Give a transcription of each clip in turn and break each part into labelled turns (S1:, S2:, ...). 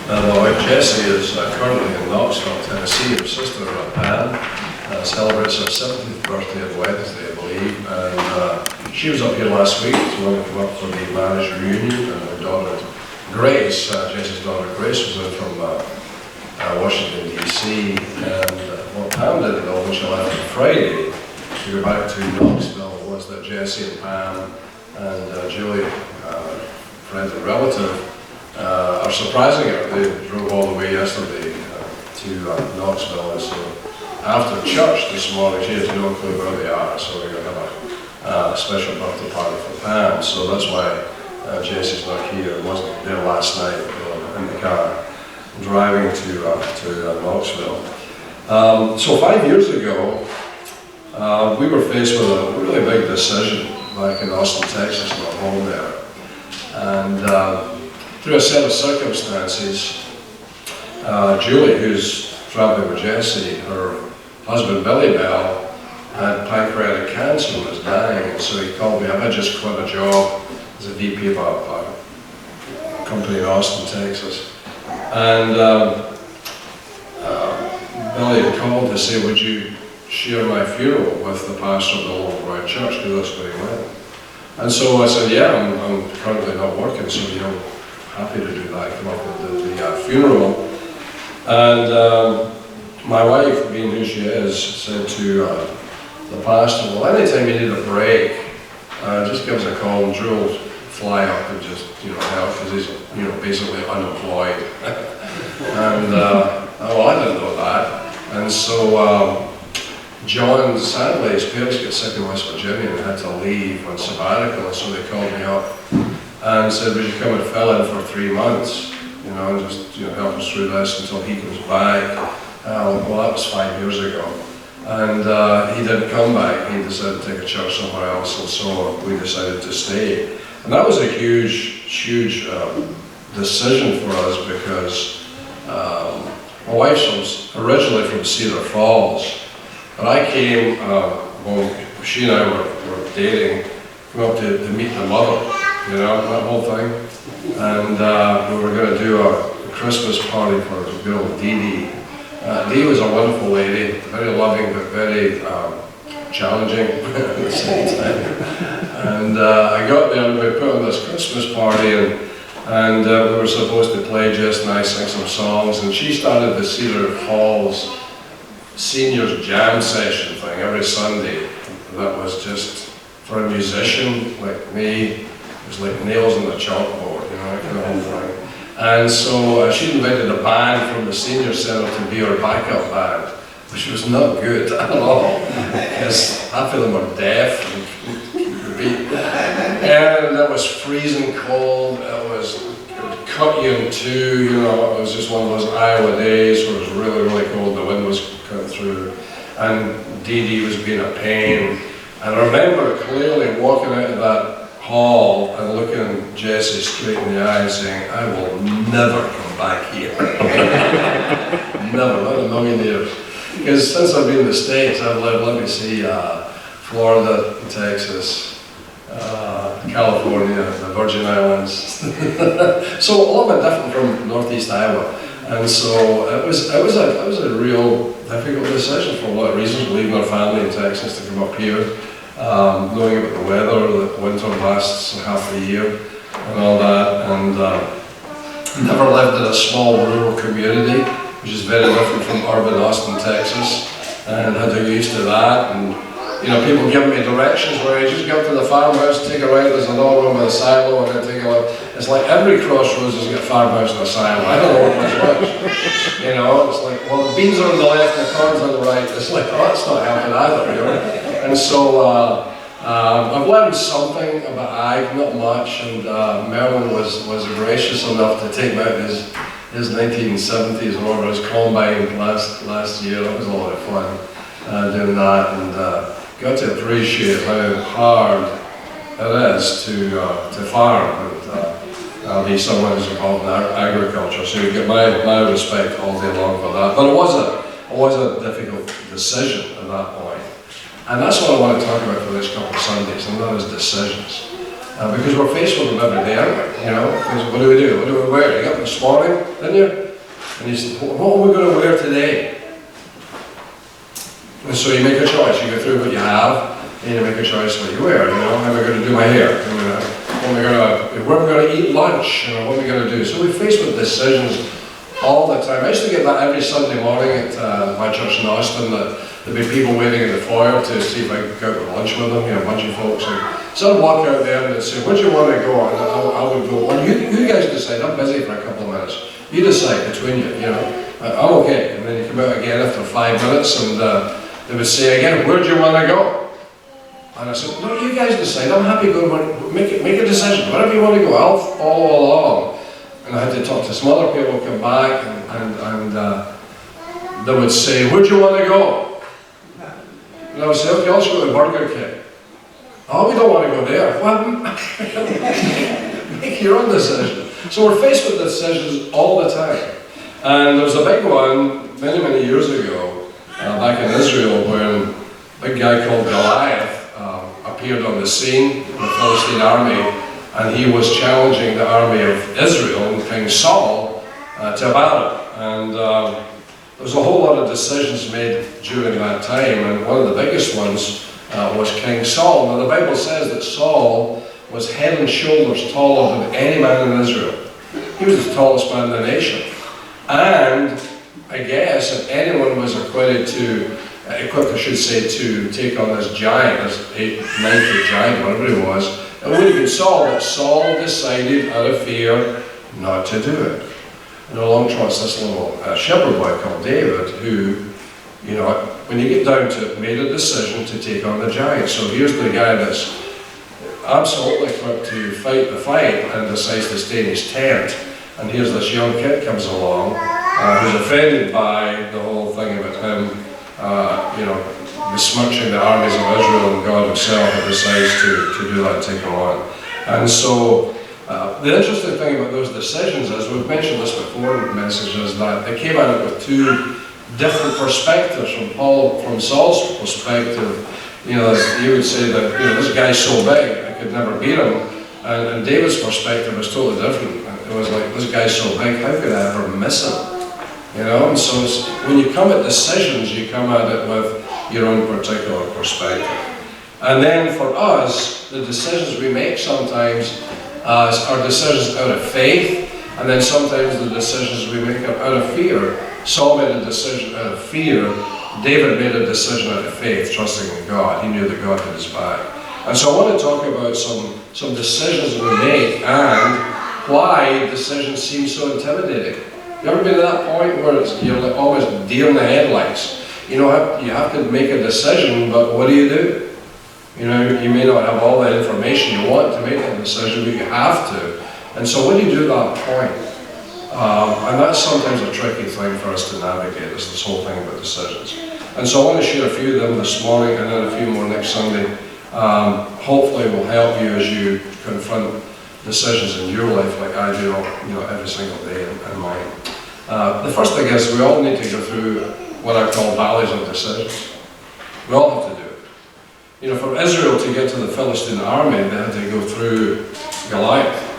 S1: My wife Jessie is currently in Knoxville, Tennessee. Her sister Pam celebrates her 70th birthday on Wednesday, I believe, and she was up here last week, so we're going to come up for the marriage reunion, and her daughter Grace, Jessie's daughter Grace, was in from Washington DC, and what Pam didn't know when she left on Friday to go back to Knoxville was that Jessie and Pam and Julie, friend and relative, are surprising her. They drove all the way yesterday to Knoxville, and so after church this morning, she has no clue where they are, so we're going to have a special birthday party for Pam, so that's why Jessie's not here. Wasn't there last night in the car driving to Knoxville. So 5 years ago, we were faced with a really big decision back in Austin, Texas, in our home there, and through a set of circumstances, Julie, who's traveling with Jessie, her husband Billy Bell had pancreatic cancer and was dying, and so he called me up. I just quit a job as a VP of a company in Austin, Texas, and Billy had called to say, would you share my funeral with the pastor of the local Royal Church, because that's where he went. And so I said, yeah, I'm currently not working, so happy to do that, come up with the funeral. And my wife, being who she is, said to the pastor, well, anytime you need a break, just give us a call, and Drew will fly up and just, help, because he's, basically unemployed. And, well, I didn't know that. And so John, sadly, his parents got sick in West Virginia and had to leave on sabbatical, and so they called me up and said, would you come and fill in for 3 months, and just help us through this until he comes back. Well, that was 5 years ago. And he didn't come back. He decided to take a church somewhere else, and so we decided to stay. And that was a huge decision for us, because my wife's originally from Cedar Falls, but I came, she and I were dating, came up to meet the mother, that whole thing. And we were going to do a Christmas party for good old Dee Dee. Dee was a wonderful lady, very loving but very challenging at the same time. And I got there and we put on this Christmas party, and we were supposed to play just nice, sing some songs, and she started the Cedar Falls Seniors Jam Session thing every Sunday. That was just, for a musician like me, it was like nails in the chalkboard, that kind of whole thing. And so she invited a band from the senior center to be our backup band, which was not good at all, because half of them were deaf and and it was freezing cold. It would cut you in two. It was just one of those Iowa days where it was really, really cold. The wind was cutting through, and Dee Dee was being a pain. And I remember clearly walking out of that hall and looking Jessie straight in the eye and saying, I will never come back here. Never, not a million years. Because since I've been in the States, I've lived, let me see, Florida, Texas, California, the Virgin Islands. So a little bit different from Northeast Iowa. And so it was a real difficult decision for a lot of reasons, leaving our family in Texas to come up here. Knowing about the weather, the winter lasts half the year and all that, and never lived in a small rural community, which is very different from urban Austin, Texas, and had to get used to that. And people give me directions where you just go to the farmhouse, take a right, there's another one with a silo, and then take a left. It's like every crossroads has got a farmhouse and a silo. I don't know what which. It's like, well, the beans are on the left and the corn's on the right. It's like, oh, that's not helping either, And so I've learned something about ag, not much, and Merlin was gracious enough to take me out his 1970s or his combine last year. That was a lot of fun doing that, and got to appreciate how hard it is to farm and be someone who's involved in agriculture. So you get my respect all day long for that. But it was a difficult decision at that point. And that's what I want to talk about for this couple of Sundays, and that is decisions. Because we're faced with them every day, aren't we? You know, what do we do? What do we wear? You got up this morning, didn't you? And you said, what are we going to wear today? And so you make a choice. You go through what you have, and you make a choice what you wear. You know, how am I going to do my hair? Where am I going to eat lunch? You know, what are we going to do? So we're faced with decisions all the time. I used to get that every Sunday morning at my church in Austin, that there'd be people waiting in the foyer to see if I could go out for lunch with them, you know, a bunch of folks. So I'd walk out there and they'd say, where do you want to go? And I would go, well, you guys decide. I'm busy for a couple of minutes. You decide between you, you know. I'm okay. And then you come out again after 5 minutes and they would say again, where do you want to go? And I said, no, you guys decide. I'm happy going, make a decision. Wherever you want to go, I'll follow along. And I had to talk to some other people, come back, and they would say, where do you want to go? And I would say, okay, let's go to Burger King. Oh, we don't want to go there. Well, make your own decision. So we're faced with decisions all the time. And there was a big one many, many years ago, back in Israel, when a big guy called Goliath appeared on the scene in the Philistine army, and he was challenging the army of Israel and King Saul to a battle. And there was a whole lot of decisions made during that time, and one of the biggest ones was King Saul. Now the Bible says that Saul was head and shoulders taller than any man in Israel. He was the tallest man in the nation. And I guess if anyone was equipped, I should say, to take on this giant, this 8-9 giant, whatever he was, it would have been Saul, but Saul decided out of fear not to do it. And along trots this little shepherd boy called David, who, you know, when you get down to it, made a decision to take on the giant. So here's the guy that's absolutely equipped to fight the fight and decides to stay in his tent. And here's this young kid comes along who's offended by the whole thing about him, you know, besmirching the armies of Israel, and God himself decides to do that and take him on. And so the interesting thing about those decisions is, we've mentioned this before in messages, that they came at it with two different perspectives. From Saul's perspective, you know, he would say that, you know, this guy's so big, I could never beat him. And David's perspective was totally different. It was like, this guy's so big, how could I ever miss him? You know, and so when you come at decisions, you come at it with your own particular perspective. And then for us, the decisions we make sometimes are decisions out of faith, and then sometimes the decisions we make are out of fear. Saul made a decision out of fear. David made a decision out of faith, trusting in God. He knew that God had his back. And so I want to talk about some decisions we make and why decisions seem so intimidating. You ever been to that point where you're like almost deer in the headlights? You know, you have to make a decision, but what do? You know, you may not have all the information you want to make that decision, but you have to. And so what do you do at that point? And that's sometimes a tricky thing for us to navigate, is this whole thing about decisions. And so I want to share a few of them this morning, and then a few more next Sunday. Hopefully will help you as you confront decisions in your life like I do, you know, every single day in mine. The first thing is, we all need to go through what I call valleys of decisions. We all have to do it. You know, for Israel to get to the Philistine army, they had to go through Goliath.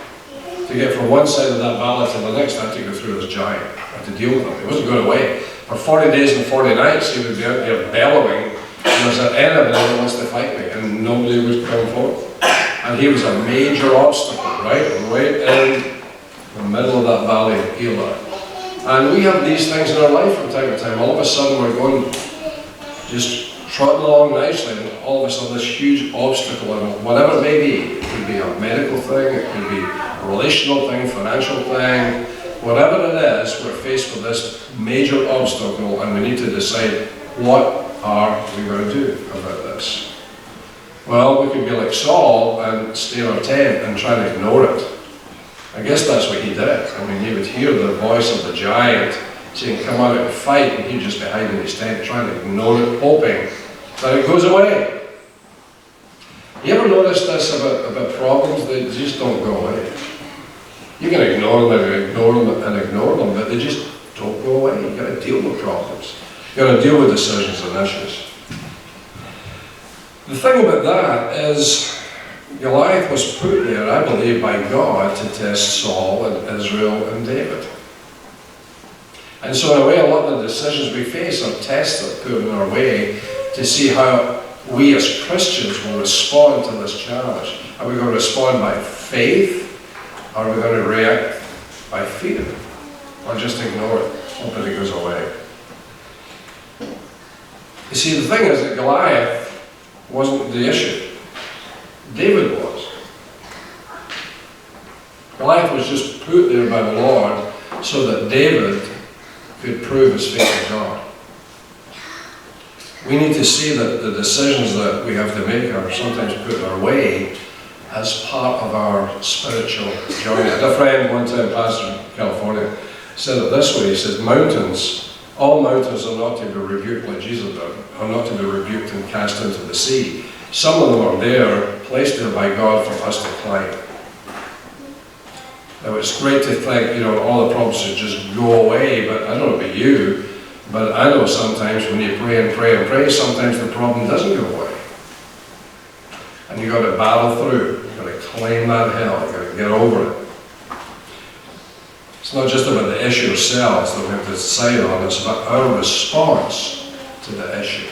S1: To get from one side of that valley to the next, they had to go through this giant. They had to deal with him. He wasn't going away. For 40 days and 40 nights, he would be out there bellowing, and there's an enemy that wants to fight me, and nobody would come forth. And he was a major obstacle, right in the middle of that valley of Elah. And we have these things in our life from time to time. All of a sudden we're going, just trotting along nicely, and all of a sudden this huge obstacle, and whatever it may be, it could be a medical thing, it could be a relational thing, financial thing, whatever it is, we're faced with this major obstacle, and we need to decide, what are we going to do about this? Well, we could be like Saul and stay in our tent and try to ignore it. I guess that's what he did. I mean, he would hear the voice of the giant saying, come out and fight, and he'd just be hiding in his tent trying to ignore it, hoping that it goes away. You ever notice this about problems? They just don't go away. You can ignore them and ignore them and ignore them, but they just don't go away. You've got to deal with problems. You've got to deal with decisions and issues. The thing about that is, Goliath was put there, I believe, by God to test Saul and Israel and David. And so in a way, a lot of the decisions we face are tests that are put in our way to see how we as Christians will respond to this challenge. Are we going to respond by faith? Or are we going to react by fear? Or just ignore it, hoping it goes away? You see, the thing is that Goliath wasn't the issue. David was. Goliath was just put there by the Lord so that David could prove his faith in God. We need to see that the decisions that we have to make are sometimes put in our way as part of our spiritual journey. I had a friend one time, pastor in California, said it this way. He says, all mountains are not to be rebuked like Jesus did, are not to be rebuked and cast into the sea. Some of them are there, placed there by God for us to climb. Now it's great to think, all the problems should just go away, but I don't know about you, but I know sometimes when you pray and pray and pray, sometimes the problem doesn't go away. And you've got to battle through. You've got to climb that hill. You've got to get over it. It's not just about the issue ourselves that we have to decide on, it's about our response to the issue.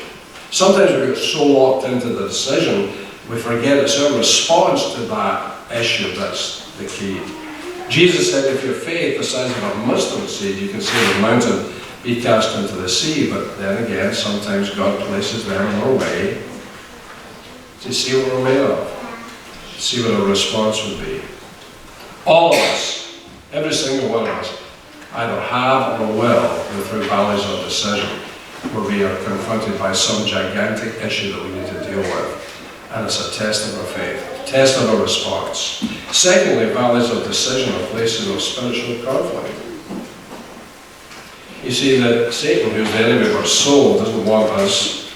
S1: Sometimes we get so locked into the decision, we forget it's our response to that issue that's the key. Jesus said, if your faith the size of a mustard seed, you can say the mountain, be cast into the sea. But then again, sometimes God places them in our way to see what we're made of, to see what our response would be. All of us, every single one of us, either have or will go through valleys of decision where we are confronted by some gigantic issue that we need to deal with. And it's a test of our faith, a test of our response. Secondly, valleys of decision are places of spiritual conflict. You see that Satan, who's the enemy of our soul, doesn't want us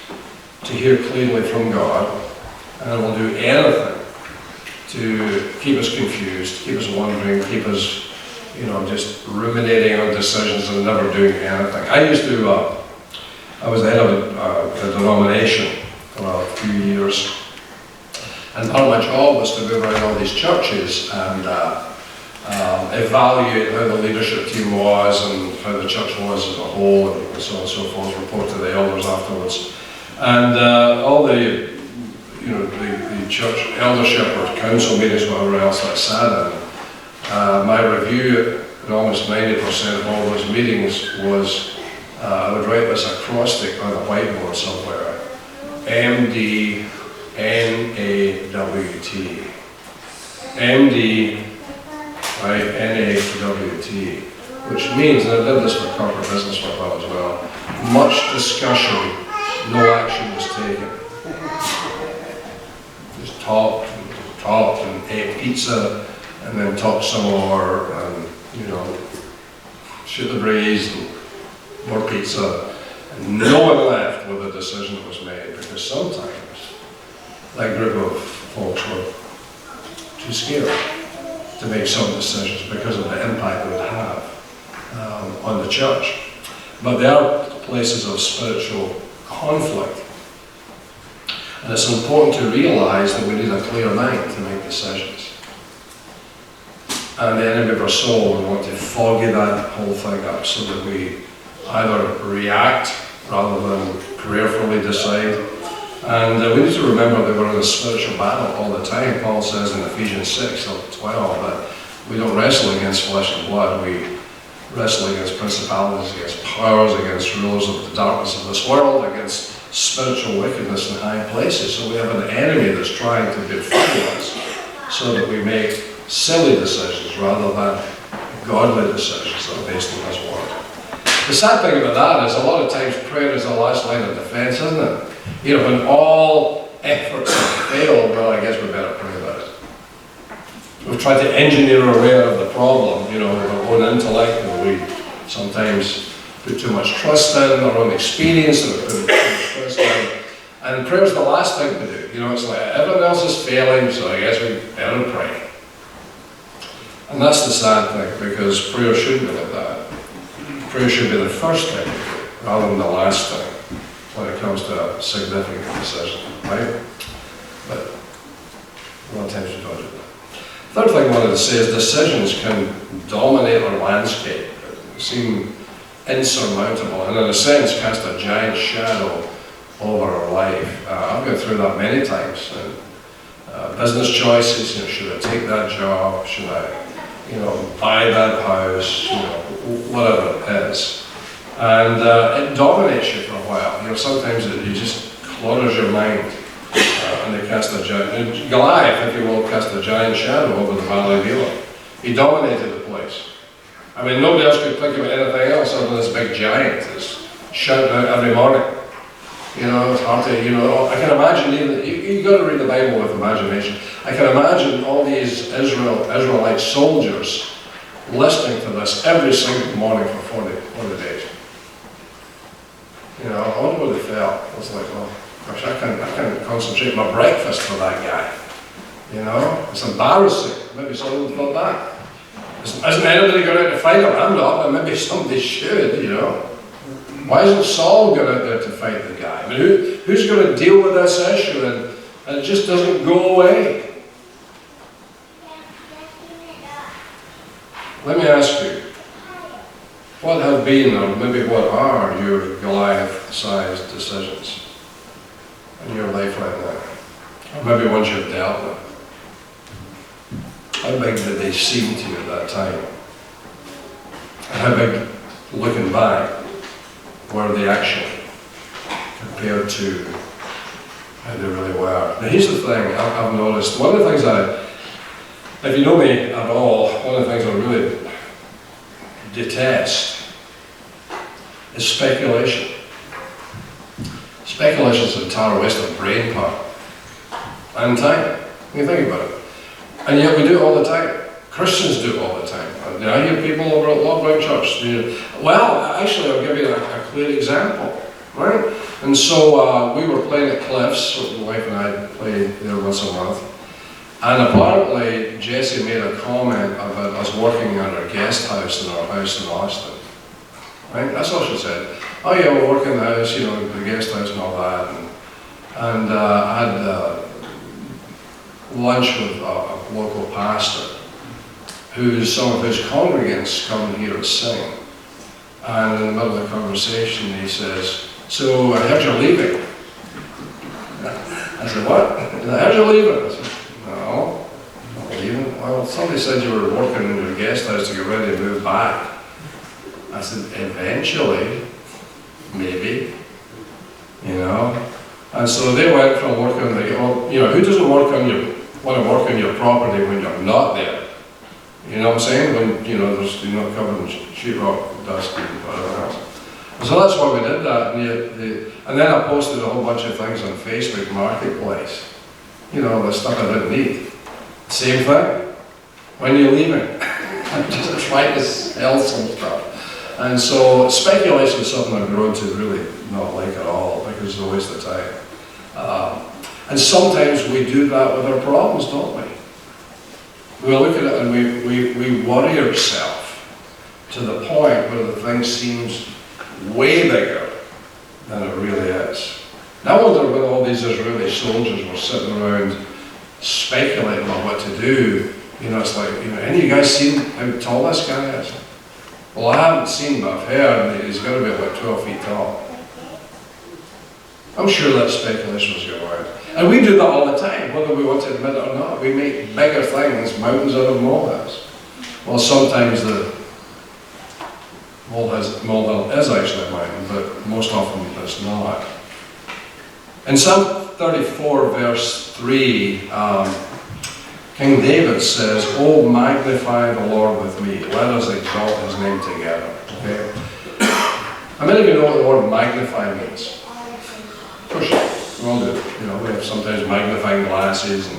S1: to hear clearly from God, and will do anything to keep us confused, keep us wondering, keep us, just ruminating on decisions and never doing anything. I was the head of a denomination for a few years, and part of my job was to go around all these churches and evaluate how the leadership team was and how the church was as a whole, and so on and so forth, report to the elders afterwards. And all the church eldership or council meetings, whatever else I sat in, my review in almost 90% of all those meetings was, I would write this acrostic on a whiteboard somewhere, MD N-A-W-T. MD, right, N-A-W-T, which means, and I did this for corporate business for a while as well, much discussion, no action was taken. Just talked and ate pizza, and then talked some more, and, shoot the breeze, and more pizza, and no one left with a decision that was made, because sometimes that group of folks were too scared to make some decisions because of the impact it would have on the church. But there are places of spiritual conflict. And it's important to realize that we need a clear mind to make decisions. And the enemy of our soul will want to foggy that whole thing up so that we either react rather than prayerfully decide. And we need to remember that we're in a spiritual battle all the time. Paul says in Ephesians 6:12 that we don't wrestle against flesh and blood. We wrestle against principalities, against powers, against rulers of the darkness of this world, against spiritual wickedness in high places. So we have an enemy that's trying to befool us so that we make silly decisions rather than godly decisions that are based on His Word. The sad thing about that is a lot of times prayer is the last line of defense, isn't it? When all efforts have failed, well, I guess we better pray about it. We've tried to engineer our way out of the problem, with our own intellect, and we sometimes put too much trust in our own experience, and we put too much trust in. And prayer is the last thing to do. It's like everyone else is failing, so I guess we better pray. And that's the sad thing, because prayer should be like that. Prayer should be the first thing rather than the last thing when it comes to a significant decision, right? But A lot of times we don't do that. Third thing I wanted to say is decisions can dominate our landscape, seem insurmountable, and in a sense cast a giant shadow over our life. I've gone through that many times. Business choices, should I take that job? Should I, buy that house? Whatever it is. And it dominates you for a while. Sometimes it just clutters your mind. And they cast a giant, Goliath, if you will, cast a giant shadow over the valley of Elah. He dominated the place. I mean, nobody else could think of anything else other than this big giant that's shouting out every morning. It's hard to, I can imagine, you've got to read the Bible with imagination. I can imagine all these Israelite soldiers listening to this every single morning for 40 days. I wonder what they felt. It's like, oh, gosh, I can't concentrate my breakfast for that guy. It's embarrassing. Maybe some of them felt that. Isn't anybody going out to fight him? I'm not, but maybe somebody should, Why isn't Saul going out there to fight the guy? I mean, who's going to deal with this issue? And it just doesn't go away. Let me ask you, what have been, or maybe what are your Goliath-sized decisions in your life right now? Or maybe ones you've dealt with? How big did they seem to you at that time? And how big, looking back, were they actually compared to how they really were? Now here's the thing I've noticed. One of the things if you know me at all, one of the things I really detest is speculation. Speculation is an entire waste of brain power and time. When you think about it. And yet we do it all the time. Christians do it all the time. I hear people over at Lockdown Church. Well, actually, I'll give you a clear example, right? And so we were playing at Cliffs. So my wife and I play there once a month. And apparently, Jesse made a comment about us working at our guest house in our house in Austin. Right? That's all she said. Oh yeah, we're working the house, the guest house and all that. And I had lunch with a local pastor, some of his congregants come here and sing. And in the middle of the conversation, he says, "So I heard you're leaving." I said, "What? I heard you're leaving." I said, "No, I'm not leaving." "Well, somebody said you were working in your guest house to get ready to move back." I said, "Eventually, maybe, And so they went from working on who doesn't want to work on your property when you're not there? You know what I'm saying? When, you're not covered in sheetrock, dust, and whatever else. So that's why we did that. And then I posted a whole bunch of things on Facebook Marketplace. The stuff I didn't need. Same thing. When you're leaving. I'm just trying to sell some stuff. And so speculation is something I've grown to really not like at all, because it's a waste of time. And sometimes we do that with our problems, don't we? We look at it and we worry ourselves to the point where the thing seems way bigger than it really is. And I wonder when all these Israeli soldiers were sitting around speculating on what to do, it's like, any of you guys seen how tall this guy is? Well, I haven't seen, but I've heard he's got to be about 12 feet tall. I'm sure that speculation was going on. And we do that all the time, whether we want to admit it or not. We make bigger things, mountains out of molehills. Well, sometimes the molehill is actually a mountain, but most often it's not. In Psalm 34, verse 3, King David says, "Oh, magnify the Lord with me. Let us exalt his name together." Okay? How many of you know what the word magnify means? Of course, we all do. We have sometimes magnifying glasses, and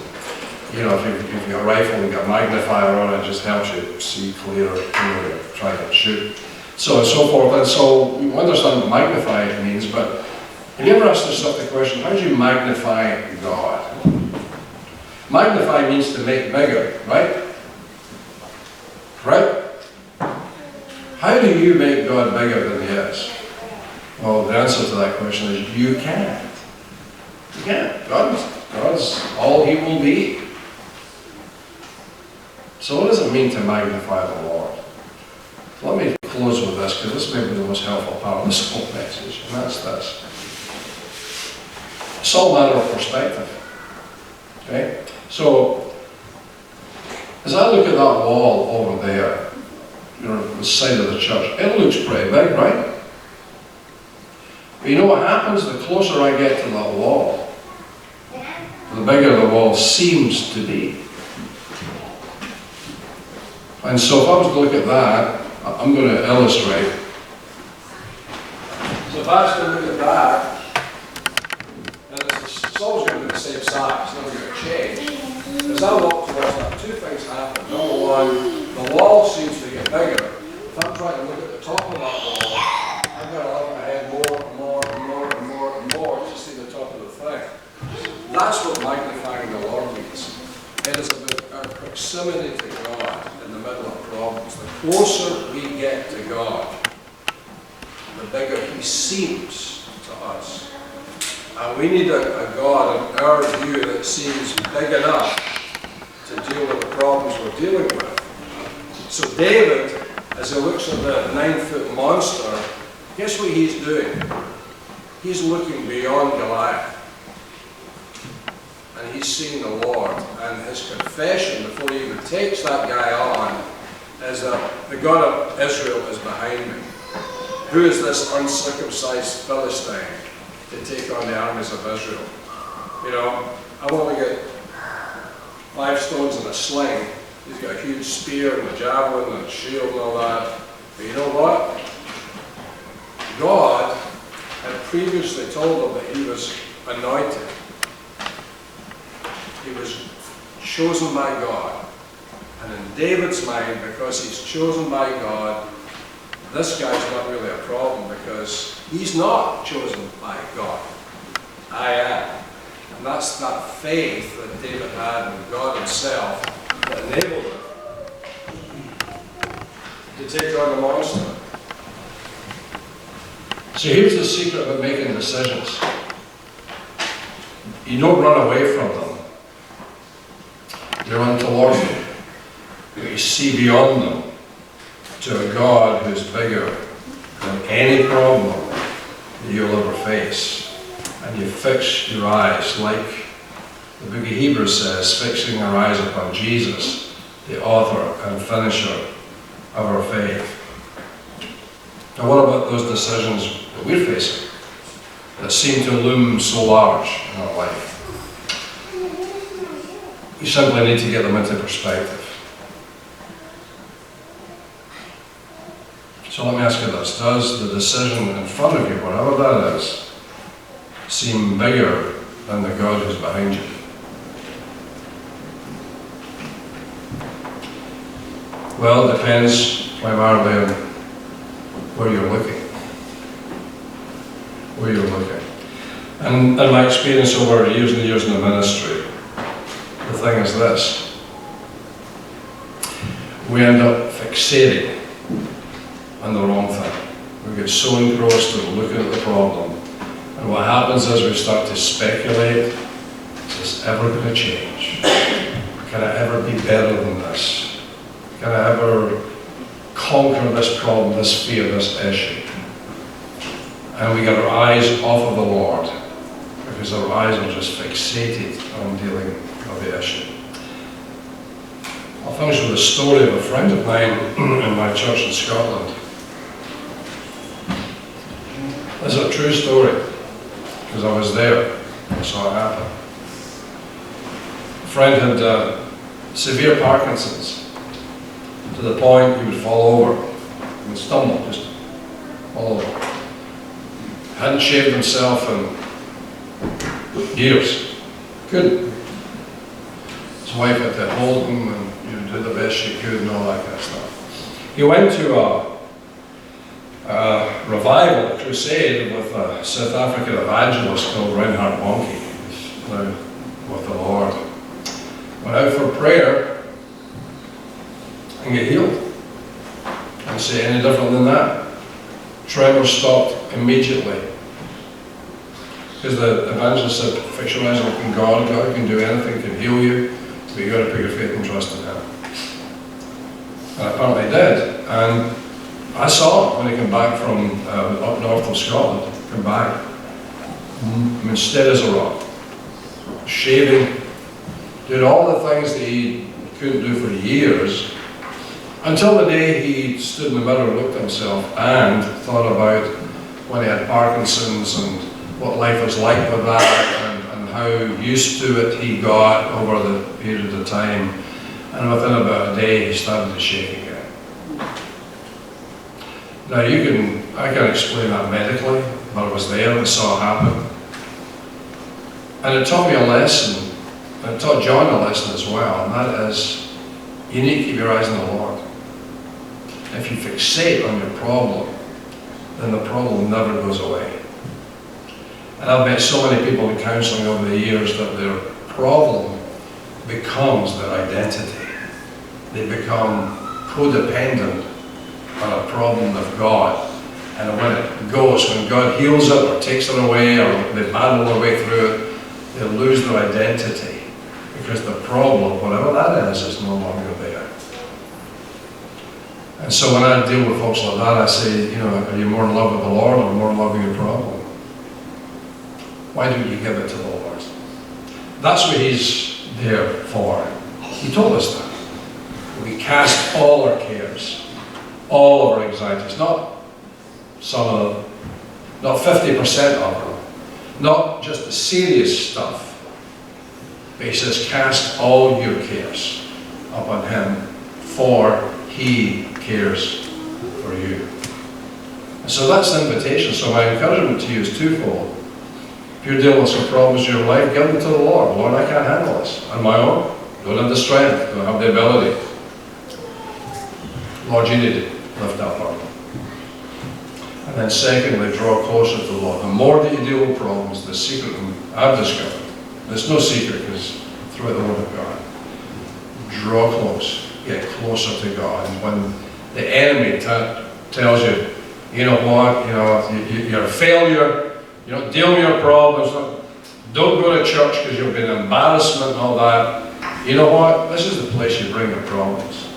S1: if you've got a rifle and you've got a magnifier on it, just helps you see clearer, try to shoot, so and so forth. And so we understand what magnify means, but have you ever asked yourself the question, how do you magnify God? Magnify means to make bigger, right? Right? How do you make God bigger than he is? Well, the answer to that question is you can't. You can't. God's all he will be. So what does it mean to magnify the Lord? Let me close with this, because this may be the most helpful part of this whole message, and that's this. It's all a matter of perspective. Okay? So, as I look at that wall over there, the side of the church, it looks pretty big, right? But you know what happens? The closer I get to that wall, the bigger the wall seems to be. And so if I was to look at that, I'm going to illustrate. So if I was to look at that, and it's always going to be the same size, it's never going to change. As I walk towards that, two things happen. Number one, the wall seems to get bigger. If I'm trying to look at the top of that wall, I've got to look ahead more and more and more and more and more to see the top of the thing. That's what magnifying the Lord means. It is about our proximity to God in the middle of problems. The closer we get to God, the bigger He seems to us. And we need a God, in our view, that seems big enough to deal with the problems we're dealing with. So David, as he looks at the 9-foot monster, guess what he's doing? He's looking beyond Goliath. And he's seeing the Lord. And his confession, before he even takes that guy on, is that the God of Israel is behind me. Who is this uncircumcised Philistine to take on the armies of Israel? You know, I've only got 5 stones and a sling. He's got a huge spear and a javelin and a shield and all that. But you know what? God had previously told him that he was anointed. He was chosen by God. And in David's mind, because he's chosen by God, this guy's not really a problem because he's not chosen by God. I am. And that's that faith that David had in God himself that enabled him to take on the monster. So here's the secret of making decisions. You don't run away from them. You run toward them. You see beyond them to a God who's bigger than any problem that you'll ever face. And you fix your eyes, like the book of Hebrews says, fixing our eyes upon Jesus, the author and finisher of our faith. Now what about those decisions that we're facing that seem to loom so large in our life? You simply need to get them into perspective. So let me ask you this, does the decision in front of you, whatever that is, seem bigger than the God who's behind you? Well, it depends primarily on where you're looking. Where you're looking. And in my experience over years and years in the ministry, the thing is this. We end up fixating on the wrong thing. We get so engrossed in looking at the problem. And what happens is we start to speculate, is this ever going to change? Can I ever be better than this? Can I ever conquer this problem, this fear, this issue? And we get our eyes off of the Lord because our eyes are just fixated on dealing with the issue. I'll finish with a story of a friend of mine in my church in Scotland. This is a true story because I was there. I saw it happen. A friend had severe Parkinson's, to the point he would fall over and stumble, just fall over. Hadn't shaved himself in years. Couldn't. His wife had to hold him and do the best she could and all that kind of stuff. He went to a revival, a crusade with a South African evangelist called Reinhard Bonnke, who's now with the Lord. Went out for prayer and get healed. And say any different than that. Tremors stopped immediately. Because the evangelist said, fix your eyes upon God. God can do anything, can heal you, but you've got to put your faith and trust in Him. And apparently did. And I saw it when he came back from up north of Scotland, come back. I mean, steady as a rock. Shaving, did all the things that he couldn't do for years, until the day he stood in the mirror, looked at himself, and thought about when he had Parkinson's and what life was like with that, and how used to it he got over the period of time. And within about a day, he started to shake again. Now I can explain that medically, but I was there and saw it happen. And it taught me a lesson, and it taught John a lesson as well, and that is, you need to keep your eyes on the Lord. If you fixate on your problem, then the problem never goes away. And I've met so many people in counselling over the years that their problem becomes their identity. They become codependent on a problem of God. And when it goes, when God heals it or takes it away or they battle their way through it, they lose their identity because the problem, whatever that is no longer there. And so when I deal with folks like that, I say, are you more in love with the Lord or more in love with your problem? Why don't you give it to the Lord? That's what He's there for. He told us that. We cast all our cares, all of our anxieties, not some of them, not 50% of them, not just the serious stuff. But He says, cast all your cares upon Him, for He cares for you. And so that's the invitation. So my encouragement to you is twofold. If you're dealing with some problems in your life, give them to the Lord. Lord, I can't handle this on my own. Don't have the strength, don't have the ability. Lord, you need to lift that burden. And then secondly, draw closer to the Lord. The more that you deal with problems, the secret I've discovered, there's no secret because through the Word of God, draw close, get closer to God. And when the enemy tells you, you know what, you're a failure, you don't deal with your problems, don't go to church because you'll be an embarrassment and all that. You know what? This is the place you bring your problems,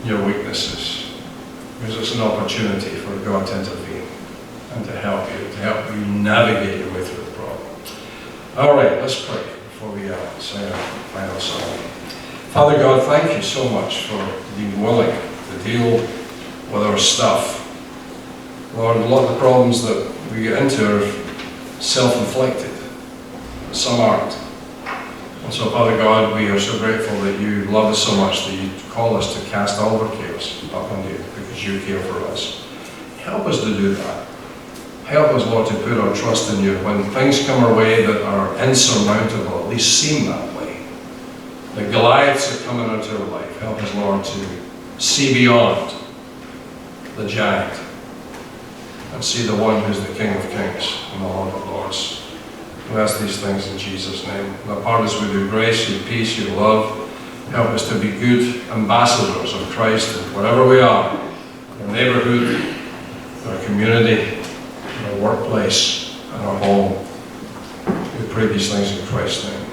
S1: your weaknesses, because it's an opportunity for God to intervene and to help you navigate your way through the problem. All right, let's pray before we sing our final song. Father God, thank you so much for being willing to deal with our stuff. Lord, a lot of the problems that we get into are self-inflicted. Some aren't. And so, Father God, we are so grateful that you love us so much that you call us to cast all of our cares upon you because you care for us. Help us to do that. Help us, Lord, to put our trust in you when things come our way that are insurmountable, at least seem that way. The Goliaths are coming into our life. Help us, Lord, to see beyond the giant and see the one who's the King of Kings and the Lord of Lords. We ask these things in Jesus' name. And part us with your grace, your peace, your love. Help us to be good ambassadors of Christ wherever we are, in our neighborhood, in our community, in our workplace, in our home. We pray these things in Christ's name.